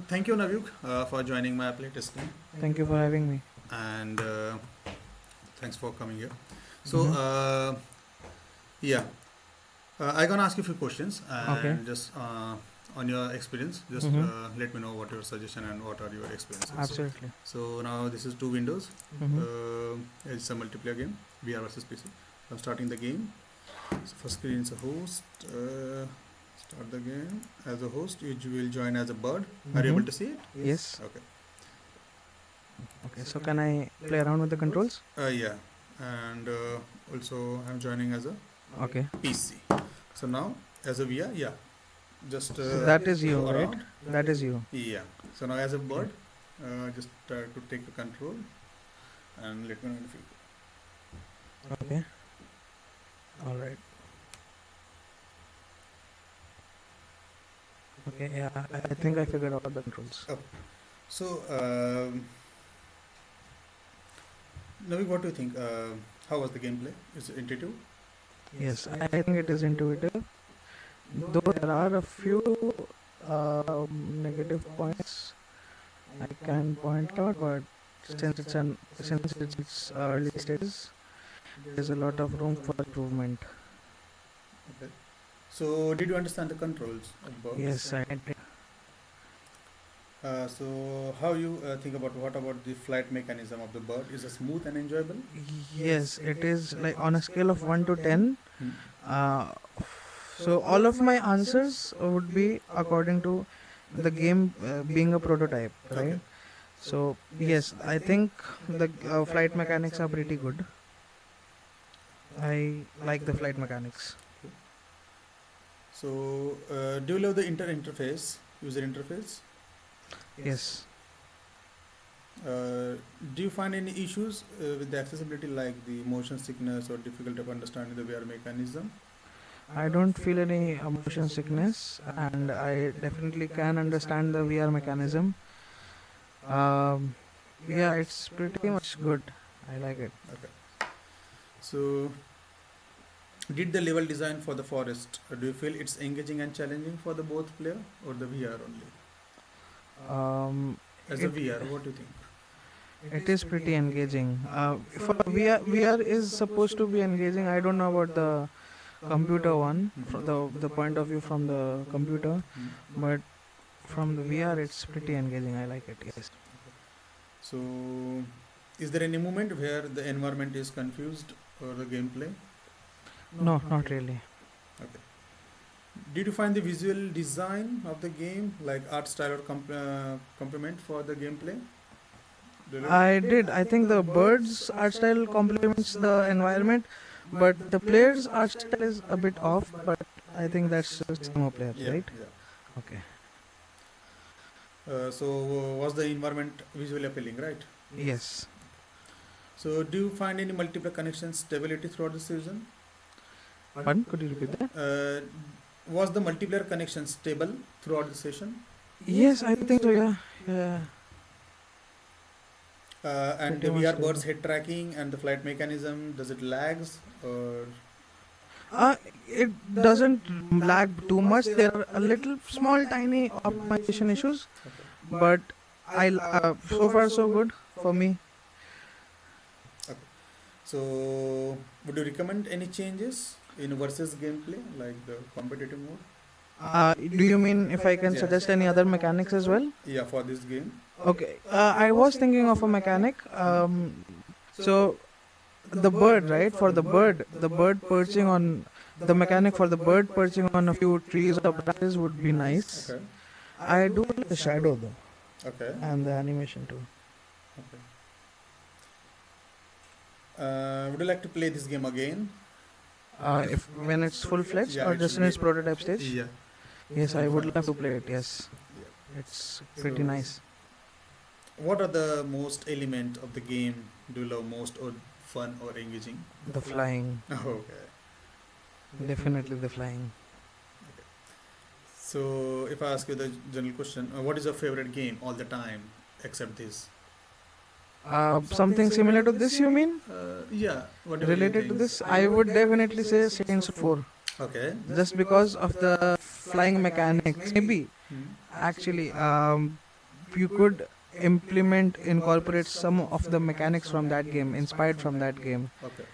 Thank you, Navyuk, for joining my playtest game, Thank you for having me. and thanks for coming here. So, Mm-hmm. yeah, I'm gonna ask you a few questions, Okay. and just on your experience, just Mm-hmm. let me know what your suggestion and what are your experiences. Absolutely. So now this is two windows. Mm-hmm. It's a multiplayer game, VR versus PC. I'm starting the game. So first screen is a host. Start the game as a host. You will join as a bird. Are you Mm-hmm. able to see it? Yes. Okay. Okay. So can I play around with the controls? Yeah, and also I'm joining as a Okay. PC. So now as a VR, yeah, just So that is you, go right? around. That is you. Yeah. So now as a Okay. bird, just try to take the control and let me know if you. Okay. All right. Okay. Yeah. I think I figured out the controls. So Navi, what do you think? How was the gameplay? Is it intuitive? Yes. I think it is intuitive. Though there are a few negative points I can point out, but since it's early stages, there's a lot of room for improvement. Okay. So did you understand the controls of birds? Yes, I did. So how you think about what about the flight mechanism of the bird? Is it smooth and enjoyable? Yes, it is like on a scale of 1 to 10. Hmm. Uh, so all of my answers would be according to the game being a prototype, Okay. right? So yes, I think the flight mechanics are pretty good. I like the flight mechanics. So do you love the user interface? Yes, Do you find any issues with the accessibility like the motion sickness or difficulty of understanding the VR mechanism? I don't feel any motion sickness, and I definitely can understand the VR mechanism. Um, yeah, it's pretty much good. I like it. Okay. So did the level design for the forest, do you feel it's engaging and challenging for the both player or the VR only? Um, As a it VR, what do you think? it is pretty engaging. For VR is supposed to be engaging. I don't know about the computer one, from the point of view from the computer, Hmm. but from the VR, it's pretty engaging. I like it. Yes. So is there any moment where the environment is confused or the gameplay? No, not really. Okay. Did you find the visual design of the game like art style or complement for the gameplay? I did. I think the birds' art style complements the environment, but the player's art style is a bit off. But I think that's just more player, Yeah, right? yeah. Okay. So was the environment visually appealing, right? Yes. So do you find any multiplayer connection stability throughout the season? Pardon? Could you repeat that? Was the multiplayer connection stable throughout the session? Yes, I think so. Yeah. Yeah. And Pretty the much VR stable. birds head tracking and the flight mechanism, does it lags or? It doesn't lag too much. There are a little small, tiny optimization issues, but I so far so good for me. So would you recommend any changes in versus gameplay like the competitive mode? Do you mean if I can Yeah. suggest any other mechanics as well? Yeah, for this game. Okay. I was thinking of a mechanic. So the bird, right? For the bird perching on the mechanic for the bird perching on a few trees or branches would be nice. Okay. I do like the shadow though, Okay. and the animation too. Okay. Would you like to play this game again? If when it's full fledged Yeah, or it just should in its be. prototype stage? Yeah. Yes, I would love to play it. Yes, Yeah. it's pretty So, nice. what are the most element of the game do you love most or fun or engaging? The flying, Okay. definitely the flying. So if I ask you the general question, what is your favorite game all the time except this? Something similar to this, you mean? Yeah, whatever you Related to think. this, I would definitely say Saints 4. Okay. just because of the flying mechanics. Maybe Hmm. actually, you could incorporate some of the mechanics from that game, inspired from that game. Okay.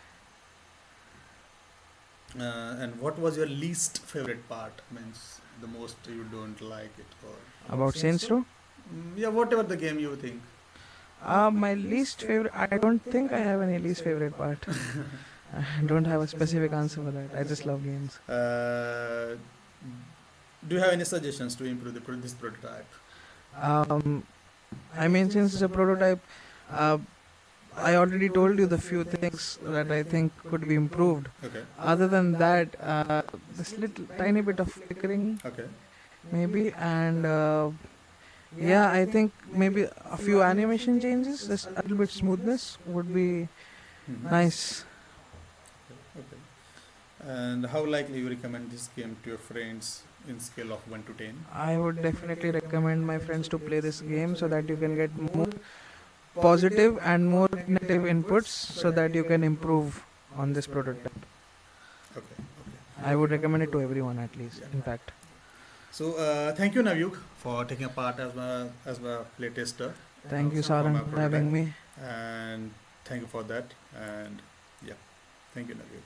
And what was your least favorite part? Means the most you don't like it, or About Saints Row. yeah, whatever the game you think. My least favorite. I don't think I have any least favorite part. I don't have a specific answer for that. I just love games. Do you have any suggestions to improve this prototype? Um, I mean, since it's a prototype, uh, I already told you the few things that I think could be improved. Okay. Other than that, this little tiny bit of flickering, Okay. maybe, and yeah, I think maybe a few animation changes, just a little bit smoothness would be Mhm. nice. Okay. And how likely you recommend this game to your friends in scale of 1 to 10? I would definitely recommend my friends to play this game so that you can get more positive and more negative inputs so that you can improve on this prototype. Okay. I would recommend it to everyone at least, in fact. So thank you, Navyuk, for taking a part as my playtester. Thank you, For my Sarang, for having prototype. me. And thank you for that. And yeah, thank you, Navyuk.